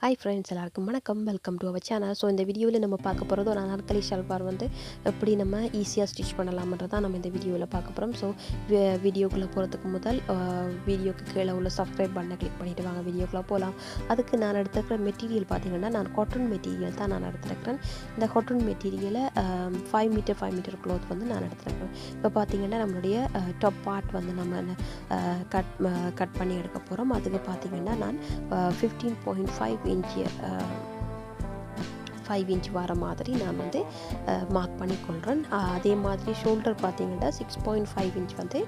Hi friends, எல்லாருக்கும் வணக்கம். Welcome to our channel. So இந்த வீடியோவில் நம்ம பார்க்க போகிறது ஒரு அனார்கலி ஷல்வார் வந்து எப்படி நம்ம ஈஸியாக ஸ்டிச் பண்ணலாம்ன்றதான் நம்ம இந்த வீடியோவில் பார்க்க போகிறோம். ஸோ வீடியோக்குள்ளே போகிறதுக்கு முதல் வீடியோக்கு கீழே உள்ள சப்ஸ்கிரைப் பட்டனை கிளிக் பண்ணிவிட்டு வாங்க வீடியோக்குள்ளே போகலாம். அதுக்கு நான் எடுத்துருக்கிற மெட்டீரியல் பார்த்திங்கன்னா நான் காட்டன் மெட்டீரியல் தான் நான் எடுத்துருக்கிறேன். இந்த காட்டன் மெட்டீரியலை 5 மீட்டர் க்ளாத் வந்து நான் எடுத்துருக்கிறேன். இப்போ பார்த்திங்கன்னா நம்மளுடைய டாப் பார்ட் வந்து நம்ம கட் பண்ணி எடுக்க போகிறோம். அதுக்கு பார்த்திங்கன்னா நான் 15.5 இன்ச்சு 5 இன்ச் வர மாதிரி நான் வந்து மார்க் பண்ணிக்கொள்கிறேன். அதே மாதிரி ஷோல்டர் பார்த்திங்கன்னா 6.5 இன்ச் வந்து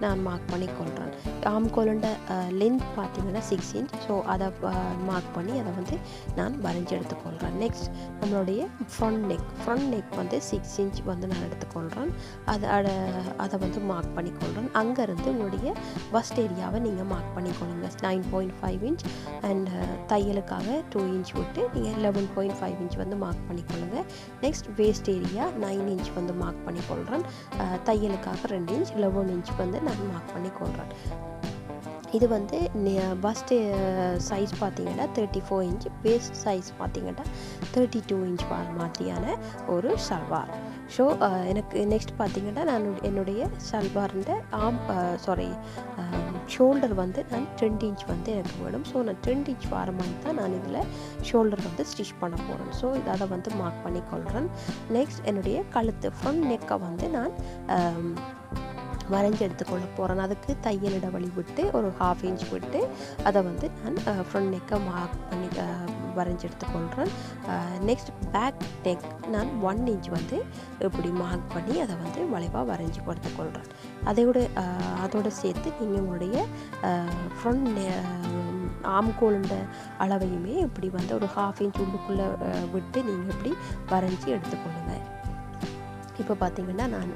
நான் மார்க் பண்ணிக்கொள்கிறேன். ஆம்கோலோட லென்த் பார்த்திங்கன்னா 6 இன்ச். ஸோ அதை மார்க் பண்ணி அதை வந்து நான் வரைஞ்சி எடுத்துக்கொள்கிறேன். நெக்ஸ்ட் நம்மளுடைய ஃப்ரண்ட் நெக் வந்து 6 இன்ச் வந்து நான் எடுத்துக்கொள்கிறேன். அதை வந்து மார்க் பண்ணிக்கொள்கிறேன். அங்கேருந்து உங்களுடைய பஸ்ட் ஏரியாவை நீங்கள் மார்க் பண்ணிக்கொள்ளுங்க. 9.5 இன்ச் அண்ட் தையலுக்காக 2 இன்ச் விட்டு நீங்கள் 11.5 இன்ச் வந்து மார்க் பண்ணிக்கொள்ளுங்க. நெக்ஸ்ட் வேஸ்ட் ஏரியா 9 இன்ச் வந்து மார்க் பண்ணிக்கொள்கிறேன். தையலுக்காக 2 இன்ச் 11 இன்ச் வந்து நான் மார்க் பண்ணிக்கொள்கிறேன். இது வந்து பஸ்ட் சைஸ் பார்த்திங்கன்னா 34 இன்ச், வேஸ்ட் சைஸ் பார்த்திங்கன்னா 32 இன்ச் மாதிரியான ஒரு சல்வார். ஸோ எனக்கு நெக்ஸ்ட் பார்த்திங்கன்னா நான் என்னுடைய சல்வார்ன்ற ஷோல்டர் வந்து நான் 20 இன்ச் வந்து எனக்கு வேணும். ஸோ நான் 20 இன்ச் வர மாதிரி தான் நான் இதில் ஷோல்டர் வந்து ஸ்டிச் பண்ண போகிறேன். ஸோ அதை வந்து மார்க் பண்ணிக்கொள்கிறேன். நெக்ஸ்ட் என்னுடைய கழுத்து ஃப்ரண்ட் நெக்கை வந்து நான் வரைஞ்சி எடுத்துக்கொள்ள போகிறேன். அதுக்கு தையல் இடைவெளி விட்டு ஒரு 1/2 இன்ச் விட்டு அதை வந்து நான் ஃப்ரண்ட் நெக்கை மார்க் பண்ணி வரைஞ்சி எடுத்துக்கொள்கிறேன். நெக்ஸ்ட் பேக் நெக் நான் 1 இன்ச் வந்து இப்படி மார்க் பண்ணி அதை வந்து வளைவாக வரைஞ்சி எடுத்துக்கொள்கிறேன். அதோடு சேர்த்து நீங்கள் உங்களுடைய ஃப்ரண்ட் ஆம்கோலுண்ட அளவையுமே இப்படி வந்து ஒரு 1/2 இன்ச் உள்ளுக்குள்ளே விட்டு நீங்கள் இப்படி வரைஞ்சி எடுத்துக்கொள்ளுங்கள். இப்போ பார்த்திங்கன்னா நான்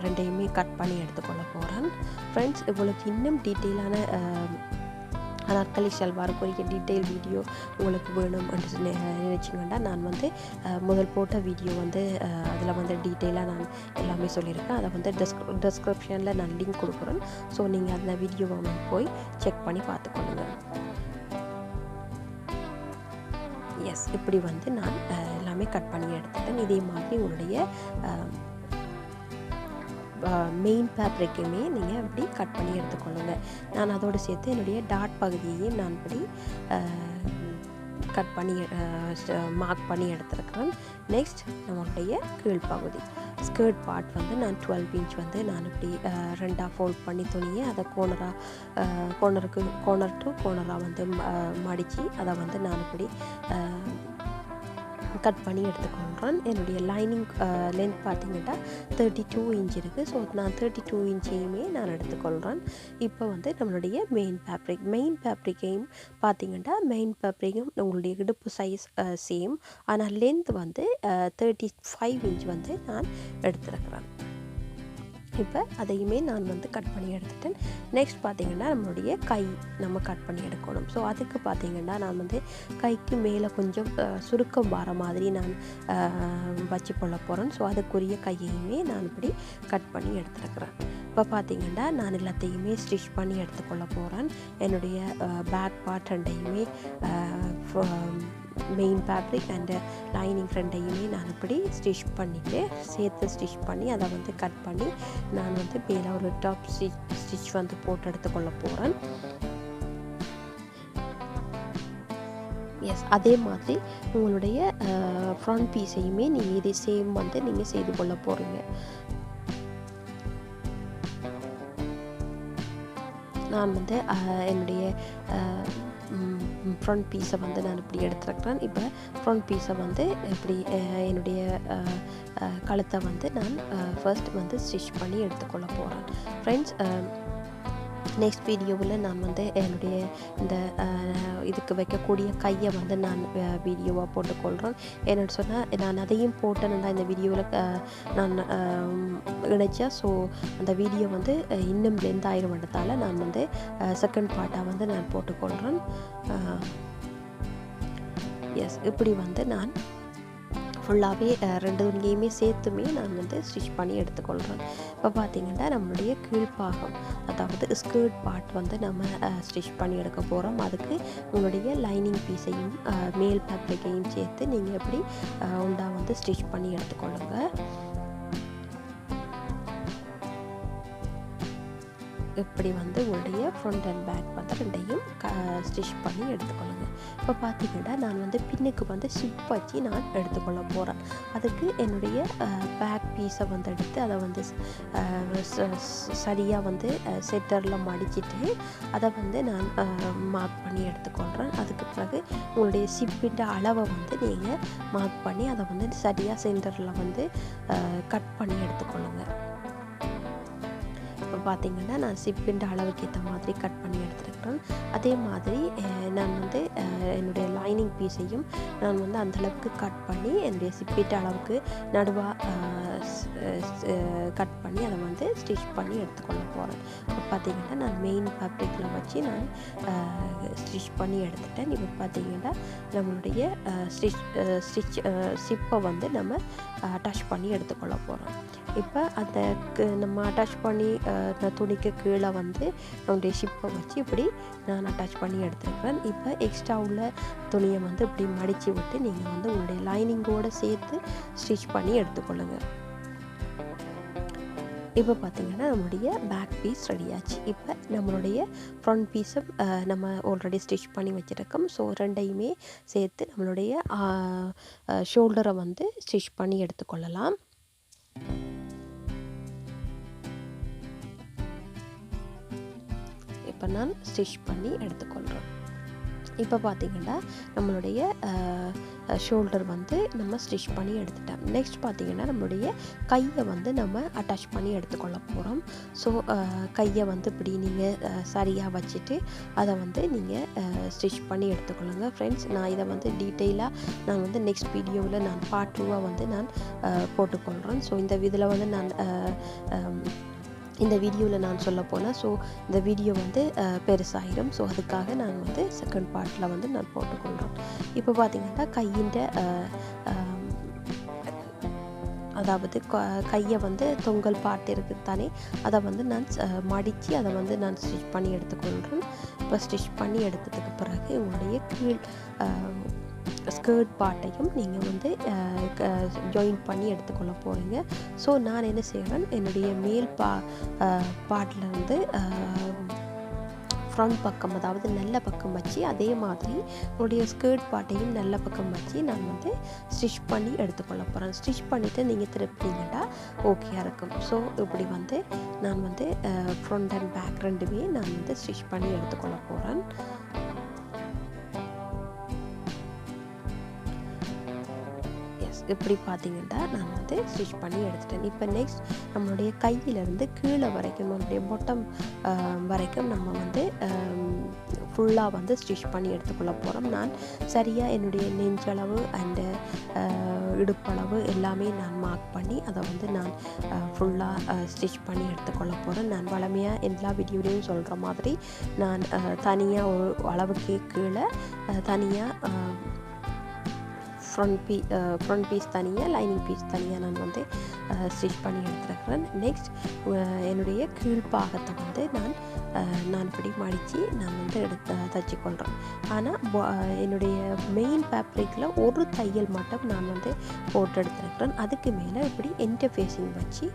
ரெண்டையுமே கட் பண்ணி எடுத்துக்கொள்ள போகிறேன். ஃப்ரெண்ட்ஸ், உங்களுக்கு இன்னும் டீட்டெயிலான அனார்கலி ஷல்வாருக்குரிய டீட்டெயில் வீடியோ உங்களுக்கு வேணும் என்று நினச்சிங்கன்னா நான் வந்து முதல் போட்ட வீடியோ வந்து அதில் வந்து டீட்டெயிலாக நான் எல்லாமே சொல்லியிருக்கேன். அதை வந்து டிஸ்கிரிப்ஷனில் நான் லிங்க் கொடுக்குறேன். ஸோ நீங்கள் அந்த வீடியோவை போய் செக் பண்ணி பார்த்துக்கொள்ளுங்க. எஸ், இப்படி வந்து நான் எல்லாமே கட் பண்ணி எடுத்துட்டேன். இதே மாதிரி உங்களுடைய மெயின் ஃபேப்ரிக்குமே நீங்கள் இப்படி கட் பண்ணி எடுத்துக்கொள்ளுங்க. நான் அதோடு சேர்த்து என்னுடைய டாட் பகுதியையும் நான் இப்படி கட் பண்ணி மார்க் பண்ணி எடுத்துருக்கிறேன். நெக்ஸ்ட் நம்மளுடைய கீழ்ப்பகுதி ஸ்கர்ட் பார்ட் வந்து நான் 12 இன்ச் வந்து நான் இப்படி 2ஆக ஃபோல்ட் பண்ணி துணியை அதை கோனர் டு கோனராக வந்து மடித்து அதை வந்து நான் இப்படி கட் பண்ணி எடுத்துக்கொள்கிறேன். என்னுடைய லைனிங் லென்த் பார்த்திங்கன்னா 32 இன்ச் இருக்குது. ஸோ நான் 32 இன்ச்சையுமே நான் எடுத்துக்கொள்கிறேன். இப்போ வந்து நம்மளுடைய மெயின் ஃபேப்ரிக்கையும் பார்த்திங்கன்னா மெயின் ஃபேப்ரிக்கும் உங்களுடைய இடுப்பு சைஸ் சேம். ஆனால் லென்த் வந்து 35 இன்ச் வந்து நான் எடுத்துருக்கிறேன். இப்போ அதையுமே நான் வந்து கட் பண்ணி எடுத்துட்டேன். நெக்ஸ்ட் பார்த்திங்கன்னா நம்மளுடைய கை நம்ம கட் பண்ணி எடுக்கணும். ஸோ அதுக்கு பார்த்திங்கன்னா நான் வந்து கைக்கு மேலே கொஞ்சம் சுருக்கம் வர மாதிரி நான் வச்சு கொள்ள போகிறேன். ஸோ அதுக்குரிய கையையுமே நான் இப்படி கட் பண்ணி எடுத்துருக்கிறேன். இப்போ பார்த்திங்கன்னா நான் எல்லாத்தையுமே ஸ்டிச் பண்ணி எடுத்துக்கொள்ள போகிறேன். என்னுடைய பேக் பார்ட் ரெண்டையுமே மெயின் ஃபேப்ரிக் அண்டு லைனிங் ரெண்டையுமே நான் இப்படி சேர்த்து ஸ்டிச் பண்ணி அதை வந்து கட் பண்ணி நான் வந்து மேலே ஒரு டாப் ஸ்டிச் வந்து போட்டு எடுத்துக்கொள்ள போகிறேன். எஸ், அதே மாதிரி உங்களுடைய ஃப்ரண்ட் பீஸையுமே நீங்கள் இதே சேம் வந்து நீங்கள் செய்து கொள்ள போகிறீங்க. நான் வந்து என்னுடைய ஃப்ரண்ட் பீஸை வந்து நான் இப்படி எடுத்துருக்கிறேன். இப்போ ஃப்ரண்ட் பீஸை வந்து இப்படி என்னுடைய கழுத்தை வந்து நான் ஃபர்ஸ்ட் வந்து ஸ்டிச் பண்ணி எடுத்துக்கொள்ள போகிறேன். ஃப்ரெண்ட்ஸ், நெக்ஸ்ட் வீடியோவில் நான் வந்து என்னுடைய இந்த இதுக்கு வைக்கக்கூடிய கையை வந்து நான் வீடியோவாக போட்டுக்கொள்கிறேன். என்னென்னு சொன்னால் நான் அதையும் போட்டேன்னா இந்த வீடியோவில் நான் இணைச்சேன். ஸோ அந்த வீடியோ வந்து இன்னும் லென்த் ஆயிரமன்றதால் நான் வந்து செகண்ட் பார்ட்டாக வந்து நான் போட்டுக்கொள்கிறேன். எஸ், இப்படி வந்து நான் ஃபுல்லாகவே ரெண்டு துணியையுமே சேர்த்துமே நான் வந்து ஸ்டிச் பண்ணி எடுத்துக்கொள்கிறேன். இப்போ பார்த்திங்கன்னா நம்மளுடைய கீழ்ப்பாகம் அதாவது ஸ்கர்ட் பார்ட் வந்து நம்ம ஸ்டிச் பண்ணி எடுக்க போகிறோம். அதுக்கு உங்களுடைய லைனிங் பீஸையும் மேல் ஃபேப்ரிக்கையும் சேர்த்து நீங்கள் எப்படி உண்டா வந்து ஸ்டிச் பண்ணி எடுத்துக்கொள்ளுங்கள். இப்படி வந்து உங்களுடைய ஃப்ரண்ட் அண்ட் பேக் வந்து ரெண்டையும் ஸ்டிச் பண்ணி எடுத்துக்கொள்ளுங்க. இப்போ பார்த்தீங்கன்னா நான் வந்து பின்னுக்கு வந்து சிப் வச்சு நான் எடுத்துக்கொள்ள போகிறேன். அதுக்கு என்னுடைய பேக் பீஸை வந்து எடுத்து அதை வந்து சரியாக வந்து சென்டரில் மடிச்சிட்டு அதை வந்து நான் மார்க் பண்ணி எடுத்துக்கொள்கிறேன். அதுக்கு பிறகு உங்களுடைய சிப்பின் அளவை வந்து நீங்கள் மார்க் பண்ணி அதை வந்து சரியாக சென்டரில் வந்து கட் பண்ணி எடுத்துக்கொள்ளுங்கள். இப்போ பார்த்திங்கன்னா நான் சிப்பின் அளவுக்கு ஏற்ற மாதிரி கட் பண்ணி எடுத்துருக்கிறேன். அதே மாதிரி நான் வந்து என்னுடைய லைனிங் பீஸையும் நான் வந்து அந்தளவுக்கு கட் பண்ணி என்னுடைய சிப்பிட்ட அளவுக்கு நடுவாக கட் பண்ணி அதை வந்து ஸ்டிச் பண்ணி எடுத்துக்கொள்ள போகிறேன். இப்போ பார்த்திங்கன்னா நான் மெயின் ஃபேப்ரிக்கில் வச்சு நான் ஸ்டிச் பண்ணி எடுத்துட்டேன். இப்போ பார்த்திங்கன்னா நம்மளுடைய சிப்பை வந்து நம்ம அட்டாச் பண்ணி எடுத்துக்கொள்ள போகிறோம். இப்போ அந்த நம்ம அட்டாச் பண்ணி துணிக்கு கீழே வந்து நம்முடைய ஷிப்பை வச்சு இப்படி நான் அட்டாச் பண்ணி எடுத்துருக்கிறேன். இப்போ எக்ஸ்ட்ரா உள்ள துணியை வந்து இப்படி மடித்து விட்டு நீங்கள் வந்து உங்களுடைய லைனிங்கோடு சேர்த்து ஸ்டிச் பண்ணி எடுத்துக்கொள்ளுங்கள். இப்போ பார்த்திங்கன்னா நம்மளுடைய பேக் பீஸ் ரெடியாச்சு. இப்போ நம்மளுடைய ஃப்ரண்ட் பீஸும் நம்ம ஆல்ரெடி ஸ்டிச் பண்ணி வச்சுருக்கோம். ஸோ ரெண்டையுமே சேர்த்து நம்மளுடைய ஷோல்டரை வந்து ஸ்டிச் பண்ணி எடுத்துக்கொள்ளலாம். இப்போ நான் ஸ்டிச் பண்ணி எடுத்துக்கொள்கிறேன். இப்போ பார்த்திங்கன்னா நம்மளுடைய ஷோல்டர் வந்து நம்ம ஸ்டிச் பண்ணி எடுத்துட்டோம். நெக்ஸ்ட் பார்த்திங்கன்னா நம்மளுடைய கையை வந்து நம்ம அட்டாச் பண்ணி எடுத்துக்கொள்ள போகிறோம். ஸோ கையை வந்து இப்படி நீங்கள் சரியாக வச்சுட்டு அதை வந்து நீங்கள் ஸ்டிச் பண்ணி எடுத்துக்கொள்ளுங்க. ஃப்ரெண்ட்ஸ், நான் இதை வந்து டீட்டெயிலாக நான் வந்து நெக்ஸ்ட் வீடியோவில் நான் பார்ட் 2 வந்து நான் போட்டுக்கொள்கிறேன். ஸோ இந்த இதில் வந்து நான் இந்த வீடியோவில் நான் சொல்ல போனேன். ஸோ இந்த வீடியோ வந்து பெருசாயிடும். ஸோ அதுக்காக நான் வந்து செகண்ட் பார்ட்டில் வந்து நான் போட்டுக்கொள்கிறேன். இப்போ பார்த்திங்கன்னா கையின் அதாவது கையை வந்து தொங்கல் பாட்டு இருக்குது தானே, அதை வந்து நான் மடித்து அதை வந்து நான் ஸ்டிச் பண்ணி எடுத்துக்கொள்கிறேன். இப்போ ஸ்டிச் பண்ணி எடுத்ததுக்கு பிறகு உங்களுடைய கீழ் ஸ்கர்ட் பார்ட்டையும் நீங்கள் வந்து ஜாயின் பண்ணி எடுத்துக்கொள்ள போகிறீங்க. ஸோ நான் என்ன செய்கிறேன், என்னுடைய மேல் பார்ட்டில் வந்து ஃப்ரண்ட் பக்கம் அதாவது நல்ல பக்கம் வச்சு அதே மாதிரி உங்களுடைய ஸ்கர்ட் பார்ட்டையும் நல்ல பக்கம் வச்சு நான் வந்து ஸ்டிச் பண்ணி எடுத்துக்கொள்ள போகிறேன். ஸ்டிச் பண்ணிவிட்டு நீங்கள் திருப்பினீங்கன்னா ஓகேயாக இருக்கும். ஸோ இப்படி வந்து நான் வந்து ஃப்ரண்ட் அண்ட் பேக் ரெண்டுமே நான் வந்து ஸ்டிச் பண்ணி எடுத்துக்கொள்ள போகிறேன். இப்படி பார்த்தீங்கன்னா நான் வந்து ஸ்டிச் பண்ணி எடுத்துட்டேன். இப்போ நெக்ஸ்ட் நம்மளுடைய கையிலேருந்து கீழே வரைக்கும் நம்மளுடைய பொட்டம் வரைக்கும் நம்ம வந்து ஃபுல்லாக வந்து ஸ்டிச் பண்ணி எடுத்துக்கொள்ள போகிறோம். நான் சரியாக என்னுடைய நெஞ்சளவு அண்டு இடுப்பளவு எல்லாமே நான் மார்க் பண்ணி அதை வந்து நான் ஃபுல்லாக ஸ்டிச் பண்ணி எடுத்துக்கொள்ள போகிறேன். நான் வளமையாக எல்லா வீடியோலையும் சொல்கிற மாதிரி நான் தனியாக ஒரு அளவுக்கு கீழே தனியாக ஃப்ரண்ட் பீஸ் தனியாக லைனிங் பீஸ் தனியாக நான் வந்து ஸ்டிச் பண்ணி எடுத்துருக்கிறேன். நெக்ஸ்ட் என்னுடைய கீழ்ப்பாகத்தை வந்து நான் இப்படி மடித்து நான் வந்து தைச்சிக்கொள்கிறேன். ஆனால் என்னுடைய மெயின் ஃபேப்ரிக்கில் ஒரு தையல் மட்டும் நான் வந்து போட்டு எடுத்துருக்கிறேன். அதுக்கு மேலே இப்படி இன்டர்ஃபேஸிங் வச்சு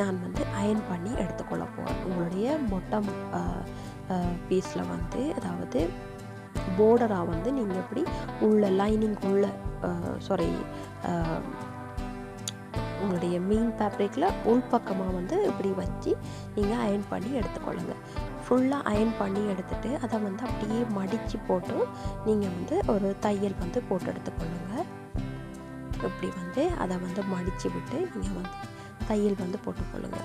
நான் வந்து அயர்ன் பண்ணி எடுத்துக்கொள்ள போகிறேன். உங்களுடைய பொட்டம் பீஸில் வந்து அதாவது போர்டராக வந்து நீங்கள் எப்படி உள்ள லைனிங் உள்ள உங்களுடைய மெயின் ஃபேப்ரிக்கில் உள்பக்கமாக வந்து இப்படி வச்சு நீங்கள் அயர்ன் பண்ணி எடுத்துக்கொள்ளுங்க. ஃபுல்லாக அயர்ன் பண்ணி எடுத்துகிட்டு அதை வந்து அப்படியே மடித்து போட்டு நீங்கள் வந்து ஒரு தையல் வந்து போட்டு எடுத்துக்கொள்ளுங்க. இப்படி வந்து அதை வந்து மடித்து விட்டு நீங்கள் வந்து தையல் வந்து போட்டுக்கொள்ளுங்க.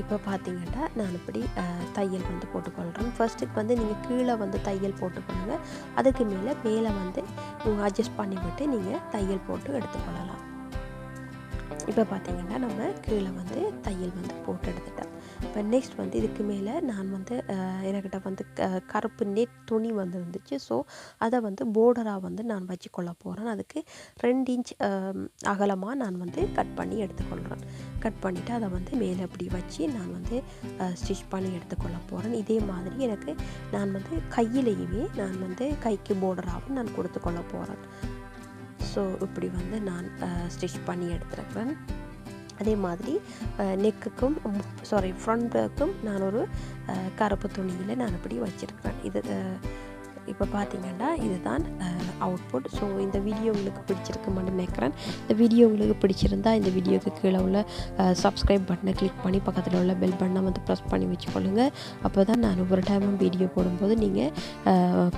இப்போ பார்த்தீங்கன்னா நான் இப்படி தையல் வந்து போட்டுக்கொள்கிறேன். ஃபர்ஸ்ட்டுக்கு வந்து நீங்கள் கீழே வந்து தையல் போட்டுக்கொள்ளுங்க. அதுக்கு மேலே வந்து அட்ஜஸ்ட் பண்ணிவிட்டு நீங்கள் தையல் போட்டு எடுத்துக்கொள்ளலாம். இப்போ பார்த்தீங்கன்னா நம்ம கீழே வந்து தையல் வந்து போட்டு எடுத்துட்டோம். இப்போ நெக்ஸ்ட் வந்து இதுக்கு மேலே நான் வந்து என்கிட்ட வந்து கருப்பு நெட் துணி வந்து இருந்துச்சு. ஸோ அதை வந்து போர்டராக வந்து நான் வச்சுக்கொள்ள போகிறேன். அதுக்கு 2 இன்ச் அகலமாக நான் வந்து கட் பண்ணி எடுத்துக்கொள்கிறேன். கட் பண்ணிவிட்டு அதை வந்து மேலே அப்படி வச்சு நான் வந்து ஸ்டிச் பண்ணி எடுத்துக்கொள்ள போகிறேன். இதே மாதிரி எனக்கு நான் வந்து கையிலையுமே நான் வந்து கைக்கு போர்டராகவும் நான் கொடுத்துக்கொள்ள போகிறேன். ஸோ இப்படி வந்து நான் ஸ்டிச் பண்ணி எடுத்துருக்கிறேன். அதே மாதிரி நெக்குக்கும் ஃப்ரண்ட்டுக்கும் நான் ஒரு கருப்பு துணியில் நான் இப்படி வச்சுருக்கிறேன். இது இப்போ பார்த்தீங்கன்னா இதுதான் அவுட்புட். ஸோ இந்த வீடியோ உங்களுக்கு பிடிச்சிருக்குமான்னு நினைக்கிறேன். இந்த வீடியோ உங்களுக்கு பிடிச்சிருந்தா இந்த வீடியோக்கு கீழே உள்ள சப்ஸ்கிரைப் பட்டனை கிளிக் பண்ணி பக்கத்தில் உள்ள பெல் பட்டனை வந்து ப்ரெஸ் பண்ணி வச்சுக்கொள்ளுங்க. அப்போ தான் நான் ஒவ்வொரு டைமும் வீடியோ போடும்போது நீங்கள்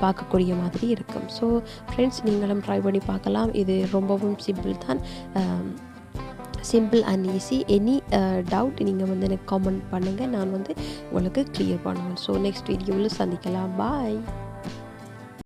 பார்க்கக்கூடிய மாதிரி இருக்கும். ஸோ ஃப்ரெண்ட்ஸ், நீங்களும் ட்ரை பண்ணி பார்க்கலாம். இது ரொம்பவும் சிம்பிள் தான். Simple and easy. Any doubt நீங்கள் வந்து எனக்கு காமெண்ட் பண்ணுங்கள். நான் வந்து உங்களுக்கு கிளியர் பண்ணுவேன். ஸோ நெக்ஸ்ட் வீடியோவில் சந்திக்கலாம். பாய்.